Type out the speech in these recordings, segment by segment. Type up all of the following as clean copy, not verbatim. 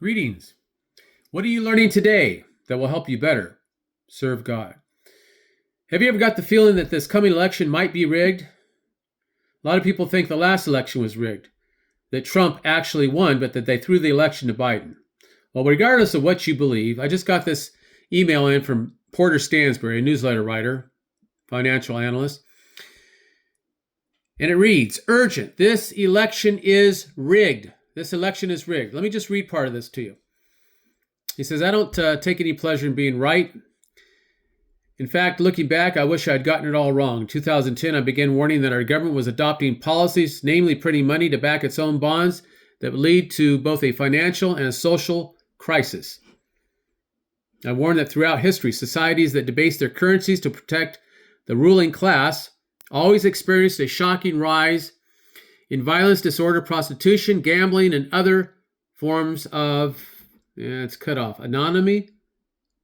Greetings. What are you learning today that will help you better serve God? Have you ever got the feeling that this coming election might be rigged? A lot of people think the last election was rigged, that Trump actually won, but that they threw the election to Biden. Well, regardless of what you believe, I just got this email in from Porter Stansberry, a newsletter writer, financial analyst. And it reads, urgent, this election is rigged. This election is rigged. Let me just read part of this to you. He says, I don't take any pleasure in being right. In fact, looking back, I wish I'd gotten it all wrong. In 2010, I began warning that our government was adopting policies, namely printing money to back its own bonds, that would lead to both a financial and a social crisis. I warned that throughout history, societies that debased their currencies to protect the ruling class always experienced a shocking rise in violence, disorder, prostitution, gambling, and other forms of, it's cut off, anomie,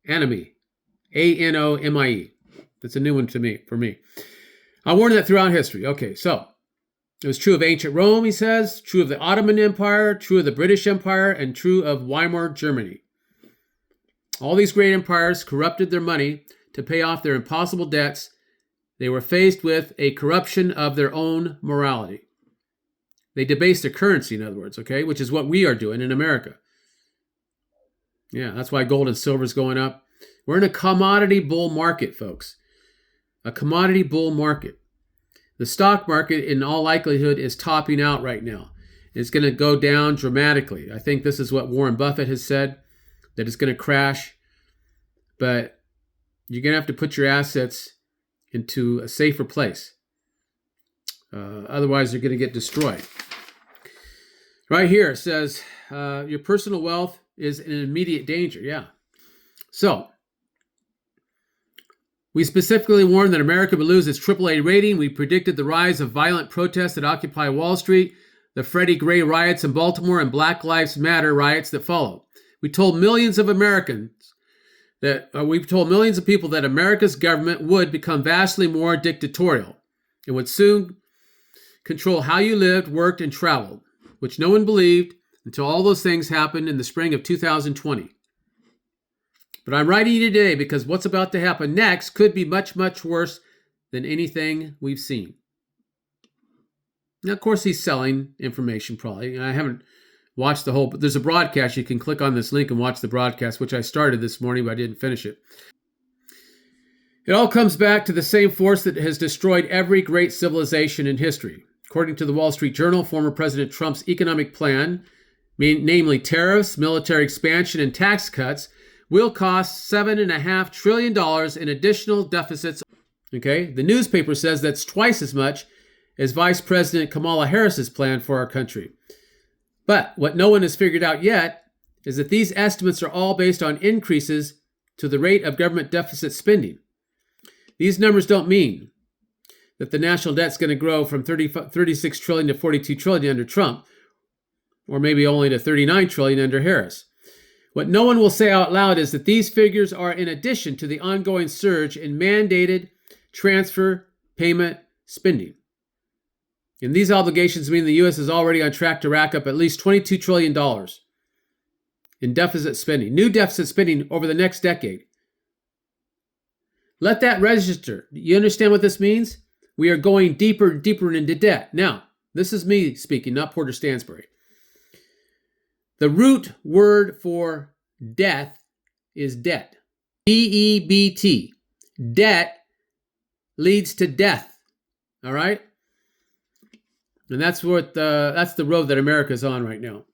A-N-O-M-I-E. That's a new one for me. I warned that throughout history. Okay, so it was true of ancient Rome, he says, true of the Ottoman Empire, true of the British Empire, and true of Weimar Germany. All these great empires corrupted their money to pay off their impossible debts. They were faced with a corruption of their own morality. They debased their currency, in other words, okay, which is what we are doing in America. Yeah, that's why gold and silver is going up. We're in a commodity bull market, folks. A commodity bull market. The stock market, in all likelihood, is topping out right now. It's going to go down dramatically. I think this is what Warren Buffett has said, that it's going to crash. But you're going to have to put your assets into a safer place. Otherwise, they're going to get destroyed. Right here it says, your personal wealth is in immediate danger. Yeah. So, we specifically warned that America would lose its AAA rating. We predicted the rise of violent protests that occupy Wall Street, the Freddie Gray riots in Baltimore, and Black Lives Matter riots that followed. We told millions of people that America's government would become vastly more dictatorial and would soon control how you lived, worked, and traveled, which no one believed until all those things happened in the spring of 2020. But I'm writing you today because what's about to happen next could be much, much worse than anything we've seen. Now, of course, he's selling information probably. I haven't watched the whole, but there's a broadcast. You can click on this link and watch the broadcast, which I started this morning, but I didn't finish it. It all comes back to the same force that has destroyed every great civilization in history. According to the Wall Street Journal, former President Trump's economic plan, namely tariffs, military expansion, and tax cuts, will cost $7.5 trillion in additional deficits. Okay, the newspaper says that's twice as much as Vice President Kamala Harris's plan for our country. But what no one has figured out yet is that these estimates are all based on increases to the rate of government deficit spending. These numbers don't mean that the national debt is going to grow from 36 trillion to 42 trillion under Trump, or maybe only to 39 trillion under Harris. What no one will say out loud is that these figures are in addition to the ongoing surge in mandated transfer payment spending. And these obligations mean the U.S. is already on track to rack up at least $22 trillion in deficit spending, new deficit spending over the next decade. Let that register. You understand what this means? We are going deeper and deeper into debt. Now, this is me speaking, not Porter Stansberry. The root word for death is debt. D-E-B-T. Debt leads to death. All right? And that's the road that America is on right now.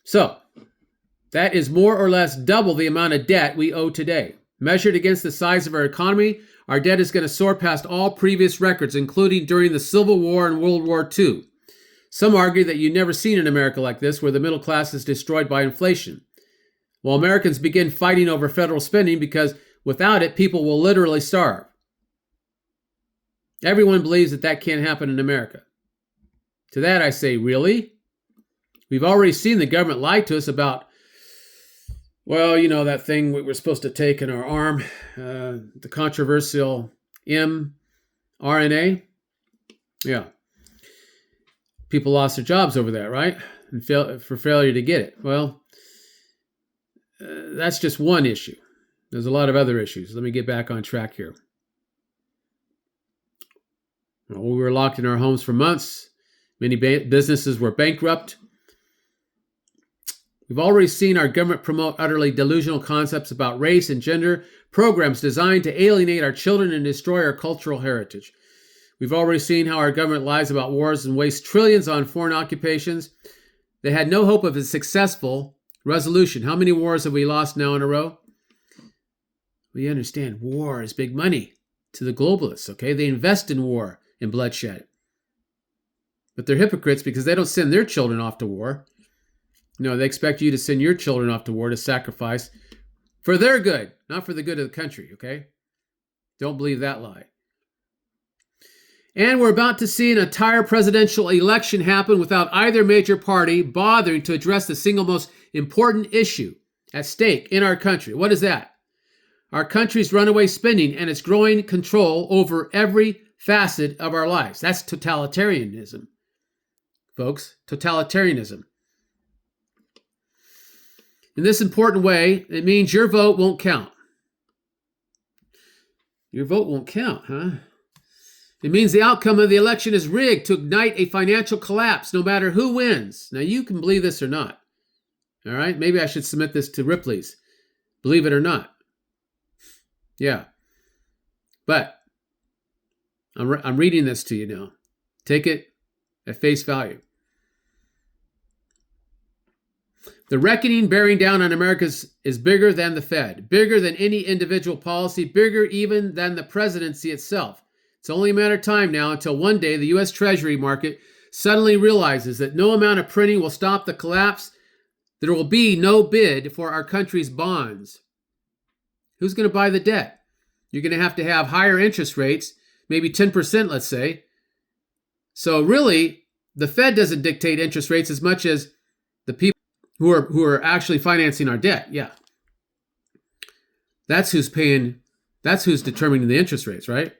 So, that is more or less double the amount of debt we owe today. Measured against the size of our economy, our debt is going to soar past all previous records, including during the Civil War and World War II. Some argue that you've never seen an America like this, where the middle class is destroyed by inflation, while Americans begin fighting over federal spending because without it, people will literally starve. Everyone believes that that can't happen in America. To that I say, really? We've already seen the government lie to us about, well, you know, that thing we were supposed to take in our arm, the controversial mRNA. Yeah. People lost their jobs over that, right? And for failure to get it. Well, that's just one issue. There's a lot of other issues. Let me get back on track here. Well, we were locked in our homes for months. Many businesses were bankrupt. We've already seen our government promote utterly delusional concepts about race and gender, programs designed to alienate our children and destroy our cultural heritage. We've already seen how our government lies about wars and wastes trillions on foreign occupations. They had no hope of a successful resolution. How many wars have we lost now in a row? We understand war is big money to the globalists, okay? They invest in war and bloodshed. But they're hypocrites because they don't send their children off to war. No, they expect you to send your children off to war to sacrifice for their good, not for the good of the country, okay? Don't believe that lie. And we're about to see an entire presidential election happen without either major party bothering to address the single most important issue at stake in our country. What is that? Our country's runaway spending and its growing control over every facet of our lives. That's totalitarianism, folks. Totalitarianism. In this important way, it means your vote won't count. Your vote won't count, huh? It means the outcome of the election is rigged to ignite a financial collapse, no matter who wins. Now, you can believe this or not. All right? Maybe I should submit this to Ripley's. Believe it or not. Yeah. But I'm reading this to you now. Take it at face value. The reckoning bearing down on America is bigger than the Fed, bigger than any individual policy, bigger even than the presidency itself. It's only a matter of time now until one day the U.S. Treasury market suddenly realizes that no amount of printing will stop the collapse. There will be no bid for our country's bonds. Who's going to buy the debt? You're going to have higher interest rates, maybe 10%, let's say. So really, the Fed doesn't dictate interest rates as much as the people who are actually financing our debt. Yeah. That's who's paying, that's who's determining the interest rates, right?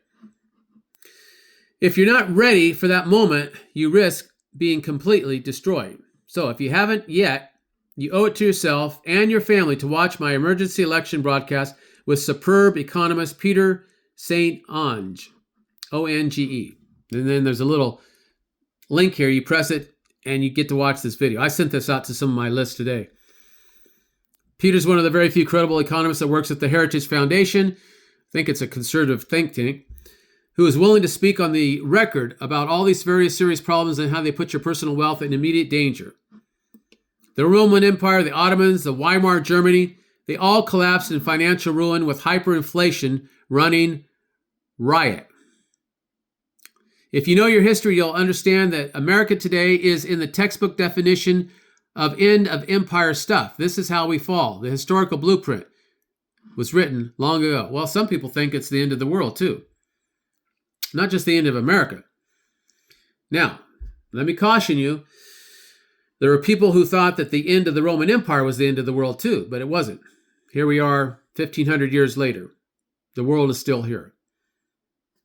If you're not ready for that moment, you risk being completely destroyed. So if you haven't yet, you owe it to yourself and your family to watch my emergency election broadcast with superb economist Peter St. Onge, O-N-G-E. And then there's a little link here. You press it and you get to watch this video. I sent this out to some of my lists today. Peter's one of the very few credible economists that works at the Heritage Foundation. I think it's a conservative think tank, who is willing to speak on the record about all these various serious problems and how they put your personal wealth in immediate danger. The Roman Empire, the Ottomans, the Weimar Germany, they all collapsed in financial ruin with hyperinflation running riot. If you know your history, you'll understand that America today is in the textbook definition of end of empire stuff. This is how we fall. The historical blueprint was written long ago. Well, some people think it's the end of the world too. Not just the end of America. Now, let me caution you. There were people who thought that the end of the Roman Empire was the end of the world too, but it wasn't. Here we are 1,500 years later. The world is still here.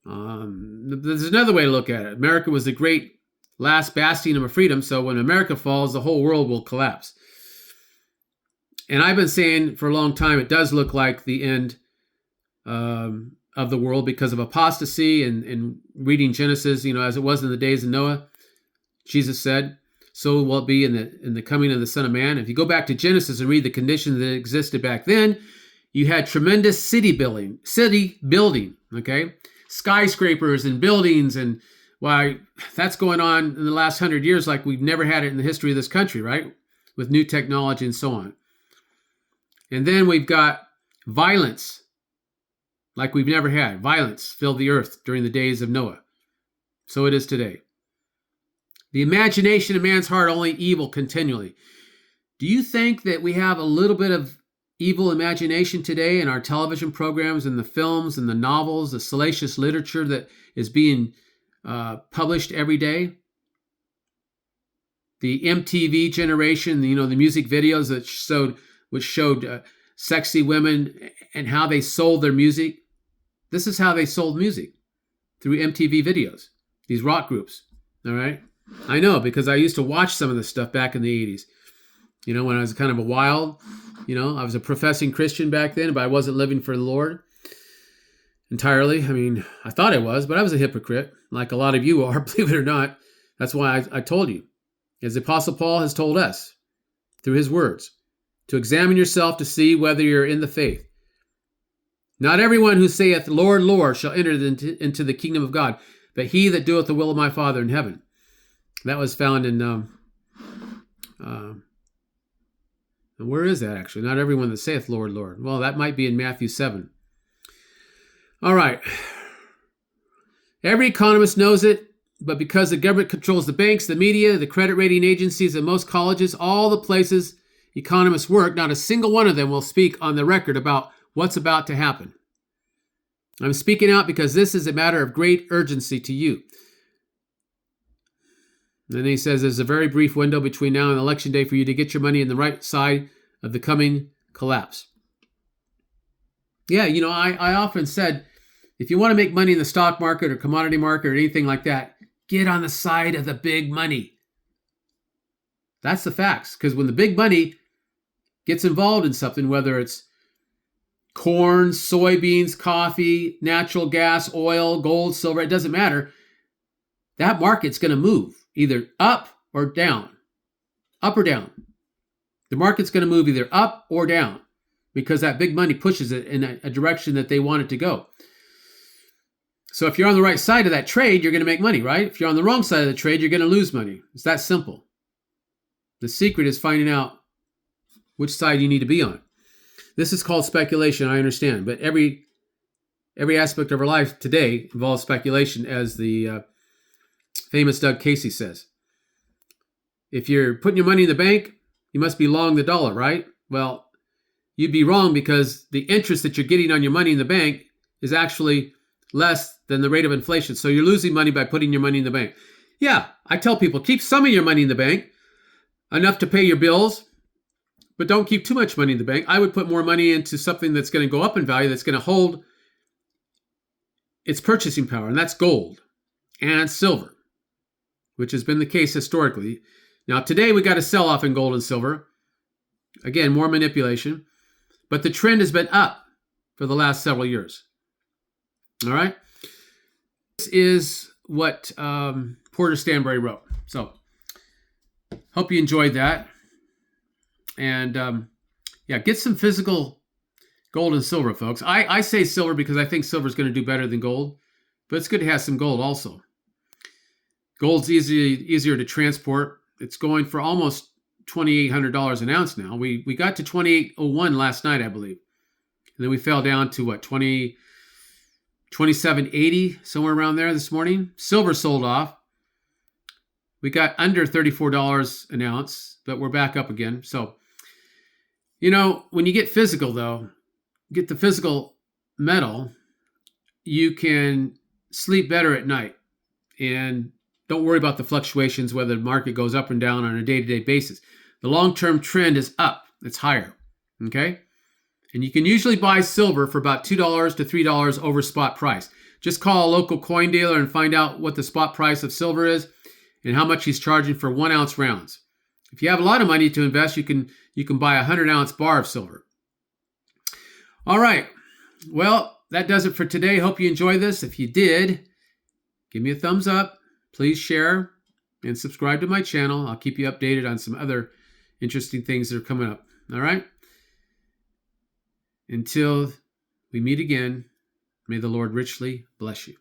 There's another way to look at it. America was the great last bastion of freedom, so when America falls, the whole world will collapse. And I've been saying for a long time, it does look like the end of the world because of apostasy and reading Genesis, as it was in the days of Noah. Jesus said, so will it be in the coming of the Son of Man. If you go back to Genesis and read the conditions that existed back then, you had tremendous city building, okay? Skyscrapers and buildings, and why that's going on in the last 100 years like we've never had it in the history of this country, right? With new technology and so on. And then we've got violence like we've never had. Violence filled the earth during the days of Noah. So it is today. The imagination of man's heart, only evil continually. Do you think that we have a little bit of evil imagination today in our television programs and the films and the novels, the salacious literature that is being published every day? The MTV generation, the music videos that showed sexy women and how they sold their music. This is how they sold music, through MTV videos, these rock groups, all right? I know, because I used to watch some of this stuff back in the 80s, when I was kind of a wild, I was a professing Christian back then, but I wasn't living for the Lord entirely. I mean, I thought I was, but I was a hypocrite, like a lot of you are, believe it or not. That's why I told you, as the Apostle Paul has told us through his words, to examine yourself to see whether you're in the faith. Not everyone who saith, Lord, Lord, shall enter into the kingdom of God, but he that doeth the will of my Father in heaven. That was found in, where is that actually? Not everyone that saith, Lord, Lord. Well, that might be in Matthew 7. All right. Every economist knows it, but because the government controls the banks, the media, the credit rating agencies, and most colleges, all the places economists work, not a single one of them will speak on the record about what's about to happen. I'm speaking out because this is a matter of great urgency to you. And then he says there's a very brief window between now and election day for you to get your money in the right side of the coming collapse. Yeah, I often said, if you want to make money in the stock market or commodity market or anything like that, get on the side of the big money. That's the facts. Because when the big money gets involved in something, whether it's corn, soybeans, coffee, natural gas, oil, gold, silver, it doesn't matter. That market's going to move either up or down. Up or down. The market's going to move either up or down because that big money pushes it in a direction that they want it to go. So if you're on the right side of that trade, you're going to make money, right? If you're on the wrong side of the trade, you're going to lose money. It's that simple. The secret is finding out which side you need to be on. This is called speculation, I understand, but every aspect of our life today involves speculation, as the famous Doug Casey says. If you're putting your money in the bank, you must be long the dollar, right? Well, you'd be wrong because the interest that you're getting on your money in the bank is actually less than the rate of inflation. So you're losing money by putting your money in the bank. Yeah, I tell people, keep some of your money in the bank, enough to pay your bills, but don't keep too much money in the bank. I would put more money into something that's going to go up in value, that's going to hold its purchasing power, and that's gold and silver, which has been the case historically. Now, today we got a sell-off in gold and silver. Again, more manipulation, but the trend has been up for the last several years. All right? This is what Porter Stansberry wrote. So, hope you enjoyed that. And get some physical gold and silver, folks. I say silver because I think silver is going to do better than gold, but it's good to have some gold also. Gold's easier to transport. It's going for almost $2,800 an ounce now. We got to 28.01 last night, I believe. And then we fell down to what, 27.80, somewhere around there this morning. Silver sold off. We got under $34 an ounce, but we're back up again. So, when you get physical, though, get the physical metal, you can sleep better at night and don't worry about the fluctuations, whether the market goes up and down on a day-to-day basis. The long-term trend is up. It's higher, okay? And you can usually buy silver for about $2 to $3 over spot price. Just call a local coin dealer and find out what the spot price of silver is and how much he's charging for 1 ounce rounds. If you have a lot of money to invest, you can buy a 100-ounce bar of silver. All right. Well, that does it for today. Hope you enjoyed this. If you did, give me a thumbs up. Please share and subscribe to my channel. I'll keep you updated on some other interesting things that are coming up. All right? Until we meet again, may the Lord richly bless you.